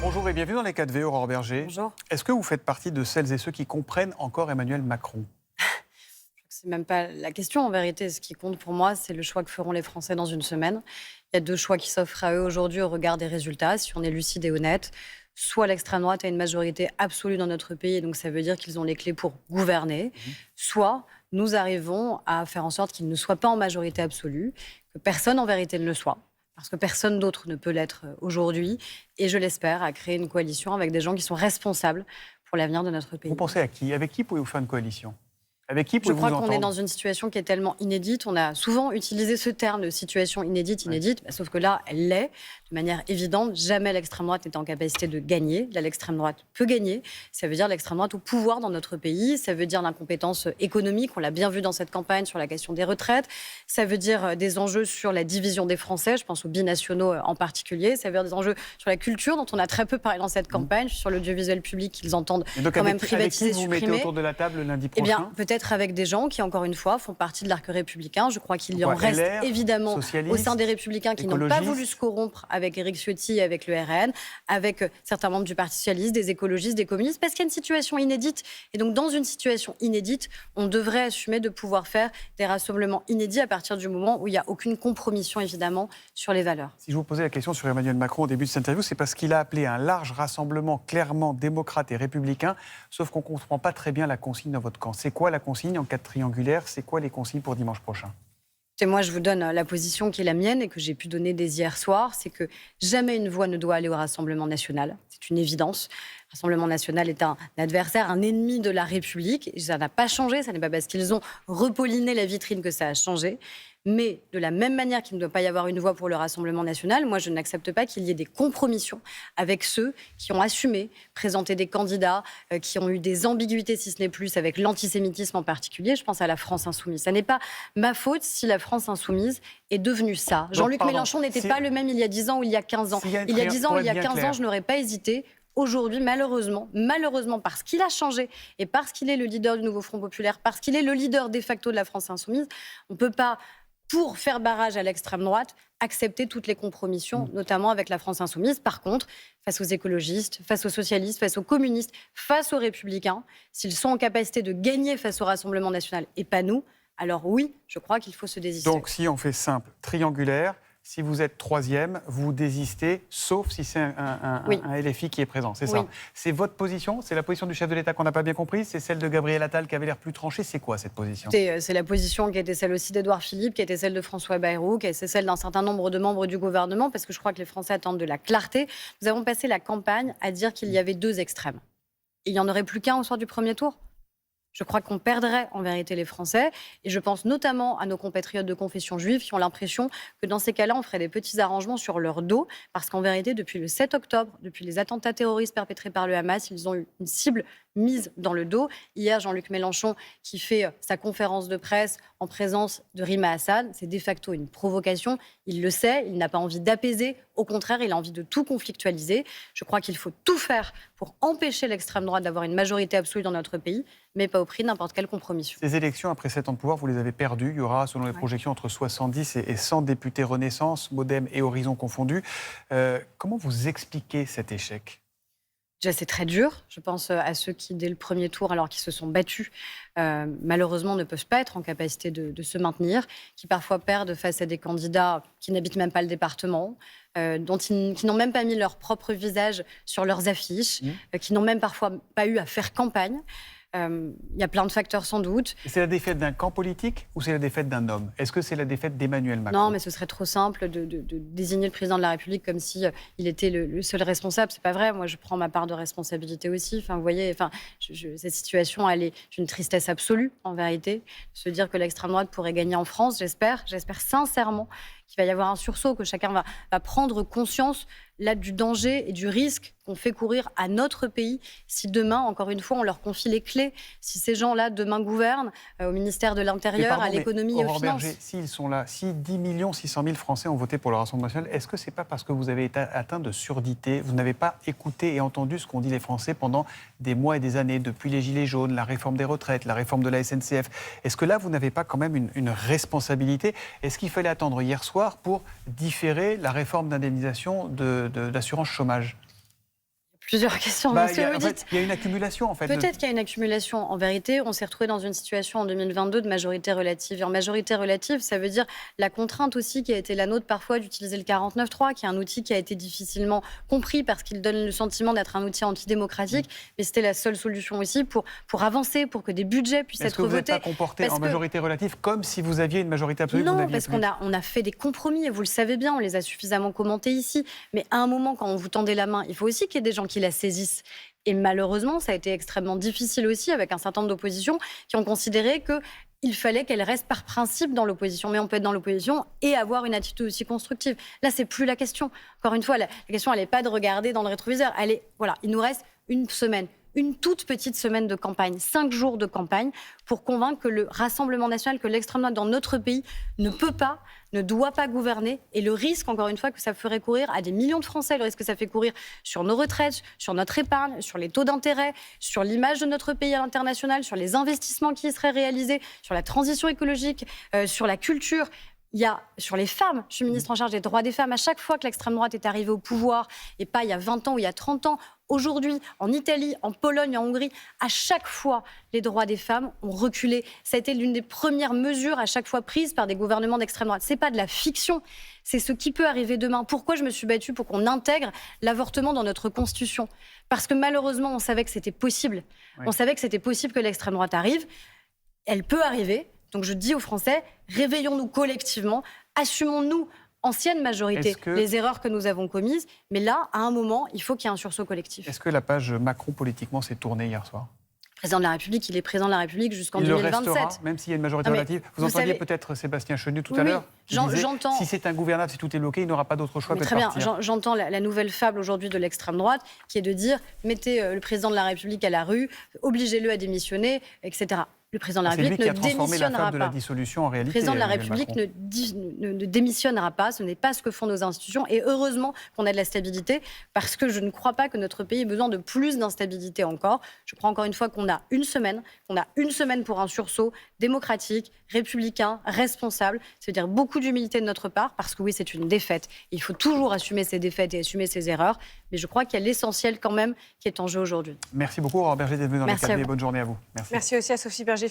Bonjour et bienvenue dans les 4V, Aurore Berger. Bonjour. Est-ce que vous faites partie de celles et ceux qui comprennent encore Emmanuel Macron? C'est même pas la question en vérité. Ce qui compte pour moi, c'est le choix que feront les Français dans une semaine. Il y a deux choix qui s'offrent à eux aujourd'hui au regard des résultats, si on est lucide et honnête. Soit l'extrême droite a une majorité absolue dans notre pays, et donc ça veut dire qu'ils ont les clés pour gouverner. Soit nous arrivons à faire en sorte qu'ils ne soient pas en majorité absolue, que personne en vérité ne le soit. Parce que personne d'autre ne peut l'être aujourd'hui. Et je l'espère, à créer une coalition avec des gens qui sont responsables pour l'avenir de notre pays. Vous pensez à qui? Avec qui pouvez-vous faire une coalition? Avec qui Je pouvez-vous crois vous qu'on est entendre? dans une situation qui est tellement inédite. On a souvent utilisé ce terme de situation inédite, sauf que là, elle l'est de manière évidente. Jamais l'extrême droite n'est en capacité de gagner. Là, l'extrême droite peut gagner. Ça veut dire l'extrême droite au pouvoir dans notre pays. Ça veut dire l'incompétence économique. On l'a bien vu dans cette campagne sur la question des retraites. Ça veut dire des enjeux sur la division des Français. Je pense aux binationaux en particulier. Ça veut dire des enjeux sur la culture, dont on a très peu parlé dans cette campagne, sur l'audiovisuel public qu'ils entendent quand même privatiser, avec qui vous mettez supprimer. autour de la table lundi Eh prochain? bien, peut-être avec des gens qui, encore une fois, font partie de l'arc républicain. Je crois qu'il y en Pourquoi reste LR, évidemment socialistes, au sein des Républicains qui n'ont pas écologistes? voulu se corrompre avec Éric Ciotti et avec le RN, avec certains membres du Parti socialiste, des écologistes, des communistes, parce qu'il y a une situation inédite. Et donc, dans une situation inédite, on devrait assumer de pouvoir faire des rassemblements inédits à partir du moment où il n'y a aucune compromission, évidemment, sur les valeurs. Si je vous posais la question sur Emmanuel Macron au début de cette interview, c'est parce qu'il a appelé un large rassemblement clairement démocrate et républicain, sauf qu'on ne comprend pas très bien la consigne dans votre camp. C'est quoi la consigne en cas de triangulaire? C'est quoi les consignes pour dimanche prochain? Et moi, je vous donne la position qui est la mienne et que j'ai pu donner dès hier soir, c'est que jamais une voix ne doit aller au Rassemblement national. C'est une évidence. Le Rassemblement national est un adversaire, un ennemi de la République. Et ça n'a pas changé. Ça n'est pas parce qu'ils ont repolliné la vitrine que ça a changé. Mais de la même manière qu'il ne doit pas y avoir une voix pour le Rassemblement national, moi, je n'accepte pas qu'il y ait des compromissions avec ceux qui ont assumé présenter des candidats, qui ont eu des ambiguïtés, si ce n'est plus, avec l'antisémitisme en particulier. Je pense à la France insoumise. Ça n'est pas ma faute si la France insoumise est devenue ça. Jean-Luc Mélenchon n'était pas le même il y a 10 ans ou il y a 15 ans. Il y a 10 ans ou il y a 15 ans, je n'aurais pas hésité. Aujourd'hui, malheureusement, parce qu'il a changé et parce qu'il est le leader du nouveau Front populaire, parce qu'il est le leader de facto de la France insoumise, on ne peut pas, pour faire barrage à l'extrême droite, accepter toutes les compromissions, notamment avec la France insoumise. Par contre, face aux écologistes, face aux socialistes, face aux communistes, face aux républicains, s'ils sont en capacité de gagner face au Rassemblement national et pas nous, alors oui, je crois qu'il faut se désister. Donc, si on fait simple, triangulaire, si vous êtes troisième, vous désistez, sauf si c'est un LFI qui est présent, c'est ça? Oui. C'est votre position? C'est la position du chef de l'État qu'on n'a pas bien comprise? C'est celle de Gabriel Attal qui avait l'air plus tranchée? C'est quoi cette position? C'est la position qui était celle aussi d'Édouard Philippe, qui était celle de François Bayrou, qui était celle d'un certain nombre de membres du gouvernement, parce que je crois que les Français attendent de la clarté. Nous avons passé la campagne à dire qu'il y avait deux extrêmes. Il n'y en aurait plus qu'un au soir du premier tour. Je crois qu'on perdrait en vérité les Français. Et je pense notamment à nos compatriotes de confession juive qui ont l'impression que dans ces cas-là, on ferait des petits arrangements sur leur dos. Parce qu'en vérité, depuis le 7 octobre, depuis les attentats terroristes perpétrés par le Hamas, ils ont eu une cible mise dans le dos. Hier, Jean-Luc Mélenchon qui fait sa conférence de presse en présence de Rima Hassan, c'est de facto une provocation. Il le sait, il n'a pas envie d'apaiser. Au contraire, il a envie de tout conflictualiser. Je crois qu'il faut tout faire pour empêcher l'extrême droite d'avoir une majorité absolue dans notre pays, mais pas au prix de n'importe quelle compromission. Ces élections, après 7 ans de pouvoir, vous les avez perdues. Il y aura, selon les projections, entre 70 et 100 députés Renaissance, Modem et Horizon confondus. Comment vous expliquez cet échec? Déjà, c'est très dur. Je pense à ceux qui, dès le premier tour, alors qu'ils se sont battus, malheureusement ne peuvent pas être en capacité de se maintenir, qui parfois perdent face à des candidats qui n'habitent même pas le département, qui n'ont même pas mis leur propre visage sur leurs affiches, qui n'ont même parfois pas eu à faire campagne. Il y a plein de facteurs sans doute. Et c'est la défaite d'un camp politique ou c'est la défaite d'un homme? Est-ce que c'est la défaite d'Emmanuel Macron? Non, mais ce serait trop simple de désigner le président de la République comme si il était le seul responsable. C'est pas vrai. Moi, je prends ma part de responsabilité aussi. Enfin, vous voyez, cette situation, elle est d'une tristesse absolue, en vérité. Se dire que l'extrême droite pourrait gagner en France, j'espère sincèrement qu'il va y avoir un sursaut, que chacun va prendre conscience là du danger et du risque qu'on fait courir à notre pays si demain, encore une fois, on leur confie les clés. Si ces gens-là, demain, gouvernent au ministère de l'Intérieur, à l'économie et aux finances. Berger, s'ils sont là, si 10 600 000 Français ont voté pour le Rassemblement national, est-ce que ce n'est pas parce que vous avez été atteint de surdité? Vous n'avez pas écouté et entendu ce qu'ont dit les Français pendant des mois et des années, depuis les Gilets jaunes, la réforme des retraites, la réforme de la SNCF. Est-ce que là, vous n'avez pas quand même une responsabilité? Est-ce qu'il fallait attendre hier soir pour différer la réforme d'indemnisation d'assurance chômage? Plusieurs questions Bah, dans ce que vous en fait, dites. il y a une accumulation, en fait. Peut-être qu'il y a une accumulation. En vérité, on s'est retrouvé dans une situation en 2022 de majorité relative. Et en majorité relative, ça veut dire la contrainte aussi qui a été la nôtre parfois d'utiliser le 49.3, qui est un outil qui a été difficilement compris parce qu'il donne le sentiment d'être un outil antidémocratique. Mais c'était la seule solution aussi pour avancer, pour que des budgets puissent Est-ce être que vous n'êtes votés. pas comporté Parce en que- majorité relative comme si vous aviez une majorité absolue que vous Non, n'aviez parce plus on a fait des compromis, et vous le savez bien, on les a suffisamment commentés ici. Mais à un moment, quand on vous tendait la main, il faut aussi qu'il y ait des gens qui la saisissent. Et malheureusement, ça a été extrêmement difficile aussi avec un certain nombre d'oppositions qui ont considéré qu'il fallait qu'elle reste par principe dans l'opposition. Mais on peut être dans l'opposition et avoir une attitude aussi constructive. Là, c'est plus la question. Encore une fois, la question, elle n'est pas de regarder dans le rétroviseur. Voilà, il nous reste une semaine. Une toute petite semaine de campagne, 5 jours de campagne, pour convaincre que le Rassemblement national, que l'extrême droite dans notre pays ne peut pas, ne doit pas gouverner. Et le risque, encore une fois, que ça ferait courir à des millions de Français, le risque que ça fait courir sur nos retraites, sur notre épargne, sur les taux d'intérêt, sur l'image de notre pays à l'international, sur les investissements qui y seraient réalisés, sur la transition écologique, sur la culture. Il y a sur les femmes, je suis ministre en charge des droits des femmes, à chaque fois que l'extrême droite est arrivée au pouvoir, et pas il y a 20 ans ou il y a 30 ans, aujourd'hui, en Italie, en Pologne, en Hongrie, à chaque fois, les droits des femmes ont reculé. Ça a été l'une des premières mesures à chaque fois prises par des gouvernements d'extrême droite. C'est pas de la fiction, c'est ce qui peut arriver demain. Pourquoi je me suis battue pour qu'on intègre l'avortement dans notre Constitution ? Parce que malheureusement, on savait que c'était possible. Oui. On savait que c'était possible que l'extrême droite arrive. Elle peut arriver. Donc je dis aux Français, réveillons-nous collectivement, assumons-nous, ancienne majorité, les erreurs que nous avons commises. Mais là, à un moment, il faut qu'il y ait un sursaut collectif. Est-ce que la page Macron politiquement s'est tournée hier soir ? Le président de la République, il est président de la République jusqu'en Il 2027. le restera, même s'il y a une majorité Non, mais relative. Vous vous entendiez savez- peut-être Sébastien Chenu tout à Oui, l'heure qui disait, j'entends. si c'est ingouvernable, si tout est bloqué, il n'aura pas d'autre choix Mais que de très bien, partir. j'entends la nouvelle fable aujourd'hui de l'extrême droite, qui est de dire mettez le président de la République à la rue, obligez-le à démissionner, etc. Le président de la C'est lui République qui ne a transformé la démissionnera fable de la pas. dissolution en Le réalité. président de la Emmanuel République Macron. ne démissionnera pas. Ce n'est pas ce que font nos institutions. Et heureusement qu'on a de la stabilité, parce que je ne crois pas que notre pays ait besoin de plus d'instabilité encore. Je crois encore une fois qu'on a une semaine pour un sursaut démocratique, républicain, responsable. Ça veut dire beaucoup d'humilité de notre part, parce que oui, c'est une défaite. Il faut toujours assumer ses défaites et assumer ses erreurs. Mais je crois qu'il y a l'essentiel quand même qui est en jeu aujourd'hui. Merci beaucoup, Aurore Berger, d'être venu dans les Merci à cabinets. vous. Bonne journée à vous. Merci. Merci aussi à Sophie Berger.